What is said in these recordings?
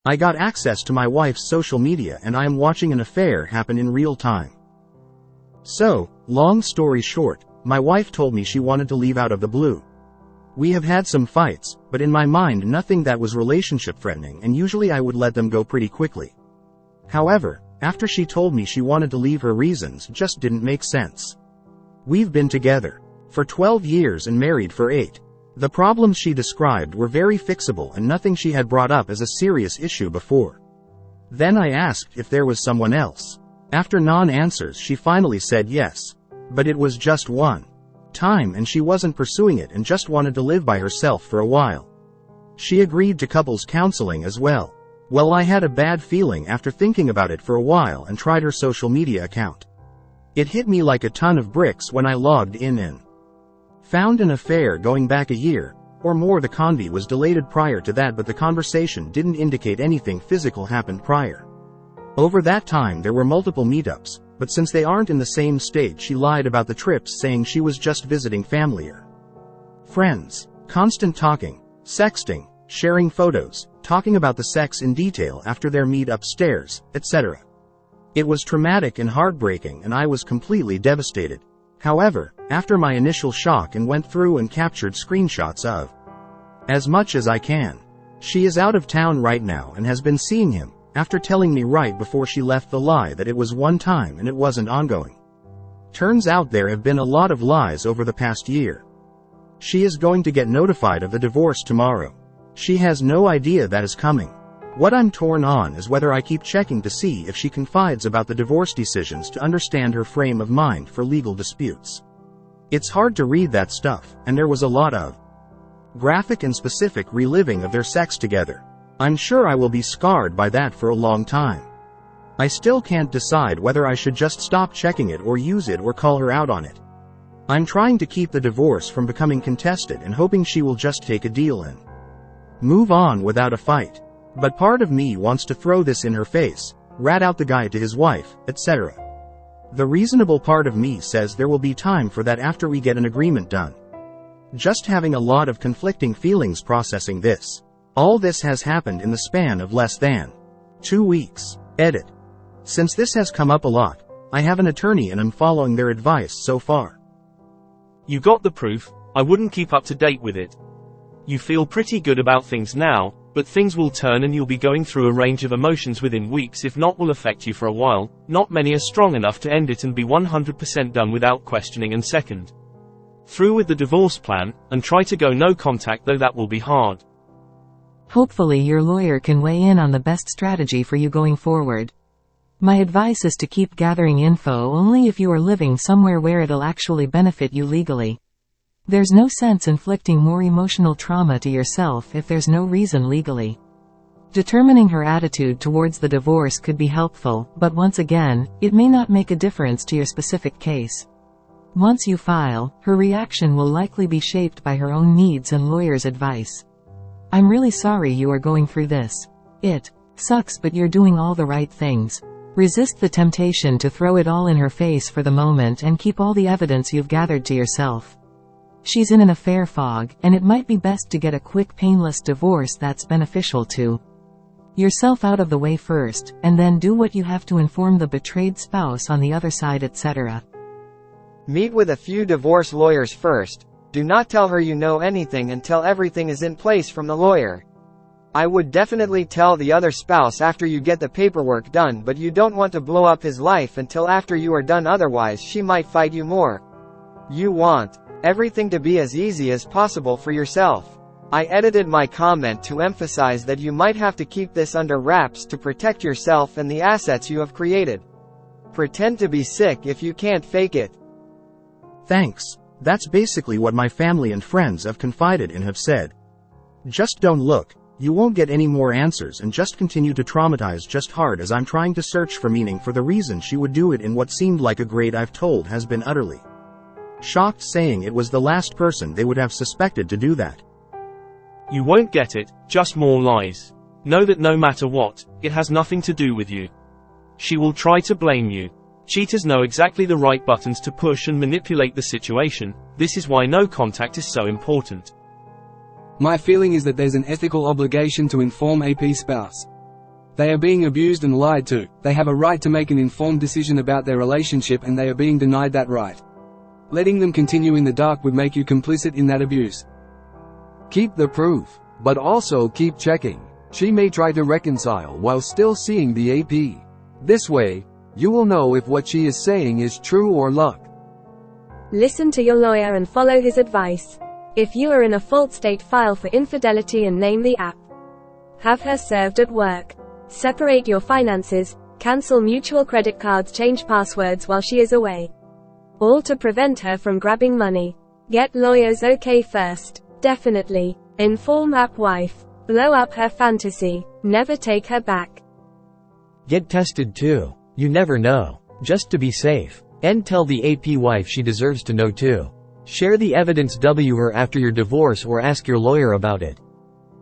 I got access to my wife's social media and I am watching an affair happen in real time. So, long story short, my wife told me she wanted to leave out of the blue. We have had some fights, but in my mind nothing that was relationship threatening, and usually I would let them go pretty quickly. However, after she told me she wanted to leave, her reasons just didn't make sense. We've been together for 12 years and married for 8. The problems she described were very fixable and nothing she had brought up as a serious issue before. Then I asked if there was someone else. After non-answers, she finally said yes. But it was just one time and she wasn't pursuing it and just wanted to live by herself for a while. She agreed to couples counseling as well. Well, I had a bad feeling after thinking about it for a while and tried her social media account. It hit me like a ton of bricks when I logged in and found an affair going back a year or more. The convo was deleted prior to that, but the conversation didn't indicate anything physical happened prior. Over that time there were multiple meetups, but since they aren't in the same state, she lied about the trips, saying she was just visiting family or friends. Constant talking, sexting, sharing photos, talking about the sex in detail after their meet upstairs, etc. It was traumatic and heartbreaking and I was completely devastated. However, after my initial shock and went through and captured screenshots of as much as I can. She is out of town right now and has been seeing him, after telling me right before she left the lie that it was one time and it wasn't ongoing. Turns out there have been a lot of lies over the past year. She is going to get notified of the divorce tomorrow. She has no idea that is coming. What I'm torn on is whether I keep checking to see if she confides about the divorce decisions to understand her frame of mind for legal disputes. It's hard to read that stuff, and there was a lot of graphic and specific reliving of their sex together. I'm sure I will be scarred by that for a long time. I still can't decide whether I should just stop checking it or use it or call her out on it. I'm trying to keep the divorce from becoming contested and hoping she will just take a deal and move on without a fight. But part of me wants to throw this in her face, rat out the guy to his wife, etc. The reasonable part of me says there will be time for that after we get an agreement done. Just having a lot of conflicting feelings processing this. All this has happened in the span of less than 2 weeks. Edit. Since this has come up a lot, I have an attorney and I'm following their advice so far. You got the proof. I wouldn't keep up to date with it. You feel pretty good about things now, but things will turn and you'll be going through a range of emotions within weeks, if not will affect you for a while. Not many are strong enough to end it and be 100% done without questioning and second through with the divorce plan, and try to go no contact, though that will be hard. Hopefully your lawyer can weigh in on the best strategy for you going forward. My advice is to keep gathering info only if you are living somewhere where it'll actually benefit you legally. There's no sense inflicting more emotional trauma to yourself if there's no reason legally. Determining her attitude towards the divorce could be helpful, but once again, it may not make a difference to your specific case. Once you file, her reaction will likely be shaped by her own needs and lawyer's advice. I'm really sorry you are going through this. It sucks, but you're doing all the right things. Resist the temptation to throw it all in her face for the moment and keep all the evidence you've gathered to yourself. She's in an affair fog, and it might be best to get a quick, painless divorce that's beneficial to yourself out of the way first, and then do what you have to inform the betrayed spouse on the other side, etc. Meet with a few divorce lawyers first. Do not tell her you know anything until everything is in place from the lawyer. I would definitely tell the other spouse after you get the paperwork done, but you don't want to blow up his life until after you are done, otherwise she might fight you more. You want everything to be as easy as possible for yourself. I edited my comment to emphasize that you might have to keep this under wraps to protect yourself and the assets you have created. Pretend to be sick if you can't fake it. Thanks. That's basically what my family and friends have confided and have said. Just don't look. You won't get any more answers, and just continue to traumatize just hard as I'm trying to search for meaning for the reason she would do it in what seemed like a grade I've told has been utterly shocked, saying it was the last person they would have suspected to do that. You won't get it, just more lies. Know that no matter what, it has nothing to do with you. She will try to blame you. Cheaters know exactly the right buttons to push and manipulate the situation. This is why no contact is so important. My feeling is that there's an ethical obligation to inform AP spouse. They are being abused and lied to. They have a right to make an informed decision about their relationship, and they are being denied that right. Letting them continue in the dark would make you complicit in that abuse. Keep the proof, but also keep checking. She may try to reconcile while still seeing the AP. This way, you will know if what she is saying is true or luck. Listen to your lawyer and follow his advice. If you are in a fault state, file for infidelity and name the app. Have her served at work. Separate your finances, cancel mutual credit cards, change passwords while she is away. All to prevent her from grabbing money. Get lawyers okay first. Definitely. Inform app wife. Blow up her fantasy. Never take her back. Get tested too. You never know. Just to be safe. And tell the AP wife she deserves to know too. Share the evidence. Her after your divorce or ask your lawyer about it.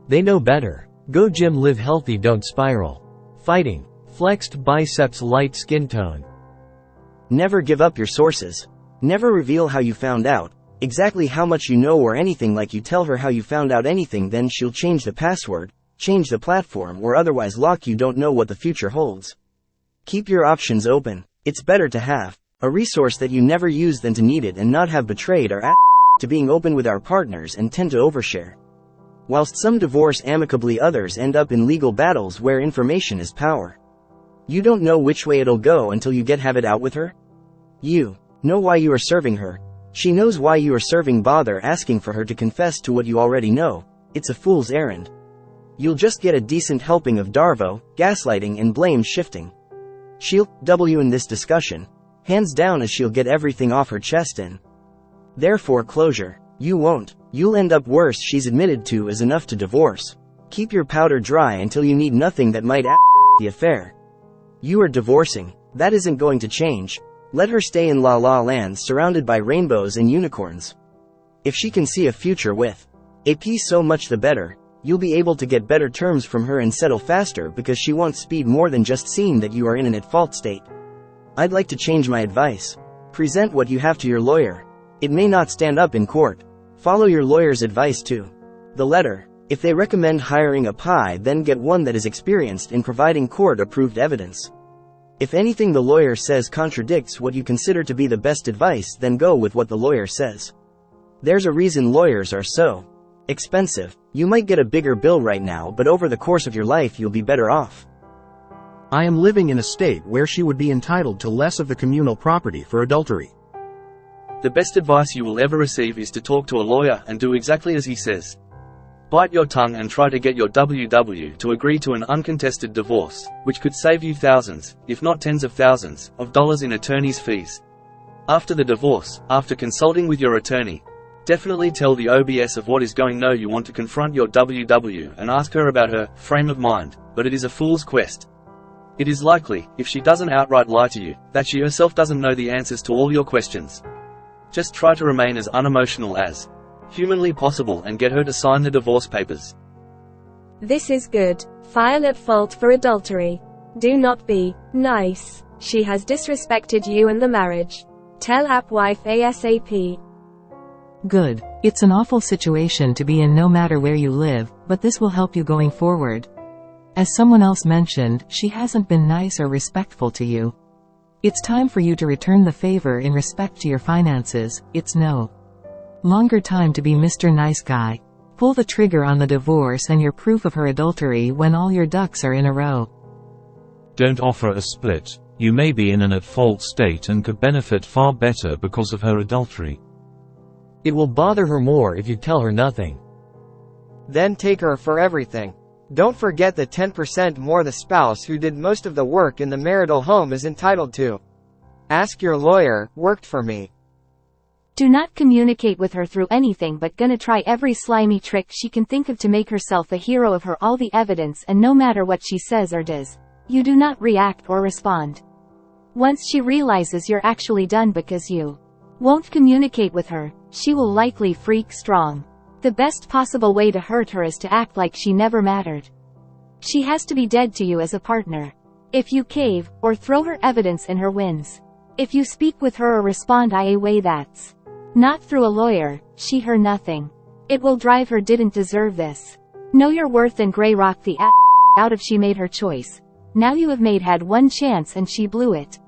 They know better. Go gym, live healthy, don't spiral. Fighting. Flexed biceps, light skin tone. Never give up your sources. Never reveal how you found out, exactly how much you know or anything. Like you tell her how you found out anything, then she'll change the password, change the platform, or otherwise lock you. Don't know what the future holds. Keep your options open. It's better to have a resource that you never use than to need it and not have. Betrayed our to being open with our partners and tend to overshare. Whilst some divorce amicably, others end up in legal battles where information is power. You don't know which way it'll go until you have it out with her. You know why you are serving her. She knows why you are serving. Bother asking for her to confess to what you already know. It's a fool's errand. You'll just get a decent helping of Darvo, gaslighting and blame shifting. She'll W in this discussion, hands down, as she'll get everything off her chest and therefore closure. You won't. You'll end up worse. She's admitted to is enough to divorce. Keep your powder dry until you need nothing that might the affair. You are divorcing. That isn't going to change. Let her stay in La La Land surrounded by rainbows and unicorns. If she can see a future with AP, so much the better. You'll be able to get better terms from her and settle faster because she wants speed more than just seeing that you are in an at fault state. I'd like to change my advice. Present what you have to your lawyer. It may not stand up in court. Follow your lawyer's advice to the letter. If they recommend hiring a PI, then get one that is experienced in providing court-approved evidence. If anything the lawyer says contradicts what you consider to be the best advice, then go with what the lawyer says. There's a reason lawyers are so expensive. You might get a bigger bill right now, but over the course of your life you'll be better off. I am living in a state where she would be entitled to less of the communal property for adultery. The best advice you will ever receive is to talk to a lawyer and do exactly as he says. Bite your tongue and try to get your WW to agree to an uncontested divorce, which could save you thousands, if not tens of thousands, of dollars in attorney's fees. After the divorce, after consulting with your attorney, definitely tell the OBS of what is going on. You want to confront your WW and ask her about her frame of mind, but it is a fool's quest. It is likely, if she doesn't outright lie to you, that she herself doesn't know the answers to all your questions. Just try to remain as unemotional as humanly possible and get her to sign the divorce papers. This is good. File at fault for adultery. Do not be nice. She has disrespected you and the marriage. Tell app wife ASAP. Good. It's an awful situation to be in no matter where you live, but this will help you going forward. As someone else mentioned, she hasn't been nice or respectful to you. It's time for you to return the favor in respect to your finances. It's no longer time to be Mr. Nice Guy. Pull the trigger on the divorce and your proof of her adultery when all your ducks are in a row. Don't offer a split. You may be in an at-fault state and could benefit far better because of her adultery. It will bother her more if you tell her nothing. Then take her for everything. Don't forget the 10% more the spouse who did most of the work in the marital home is entitled to. Ask your lawyer, worked for me. Do not communicate with her through anything but gonna try every slimy trick she can think of to make herself a hero of her all the evidence, and no matter what she says or does, you do not react or respond. Once she realizes you're actually done because you won't communicate with her, she will likely freak strong. The best possible way to hurt her is to act like she never mattered. She has to be dead to you as a partner. If you cave, or throw her evidence in her wins. If you speak with her or respond in a way that's not through a lawyer, she her nothing. It will drive her didn't deserve this. Know your worth and gray rock the out if she made her choice. Now you have had one chance and she blew it.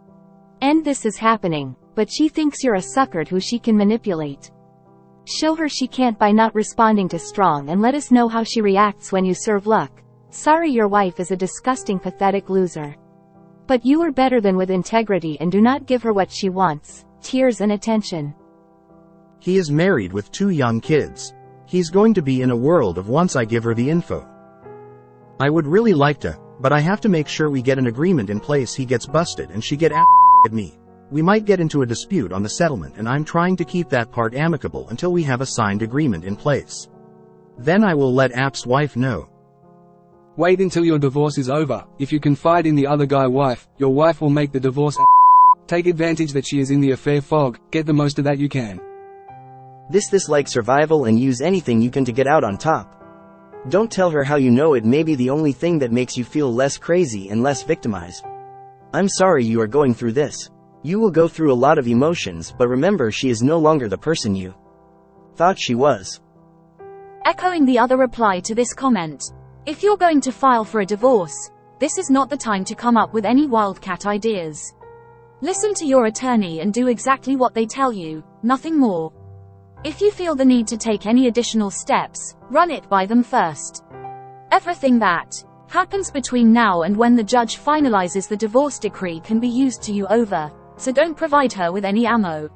And this is happening, but she thinks you're a sucker who she can manipulate. Show her she can't by not responding to strong and let us know how she reacts when you serve luck. Sorry, your wife is a disgusting, pathetic loser. But you are better than with integrity and do not give her what she wants, tears and attention. He is married with 2 young kids. He's going to be in a world of once I give her the info. I would really like to, but I have to make sure we get an agreement in place. He gets busted and she get at me. We might get into a dispute on the settlement and I'm trying to keep that part amicable until we have a signed agreement in place. Then I will let App's wife know. Wait until your divorce is over. If you confide in the other guy's wife, your wife will make the divorce. Take advantage that she is in the affair fog, get the most of that you can. This like survival and use anything you can to get out on top. Don't tell her how you know it may be the only thing that makes you feel less crazy and less victimized. I'm sorry you are going through this. You will go through a lot of emotions, but remember she is no longer the person you thought she was. Echoing the other reply to this comment. If you're going to file for a divorce, this is not the time to come up with any wildcat ideas. Listen to your attorney and do exactly what they tell you, nothing more. If you feel the need to take any additional steps, run it by them first. Everything that happens between now and when the judge finalizes the divorce decree can be used to you over, so don't provide her with any ammo.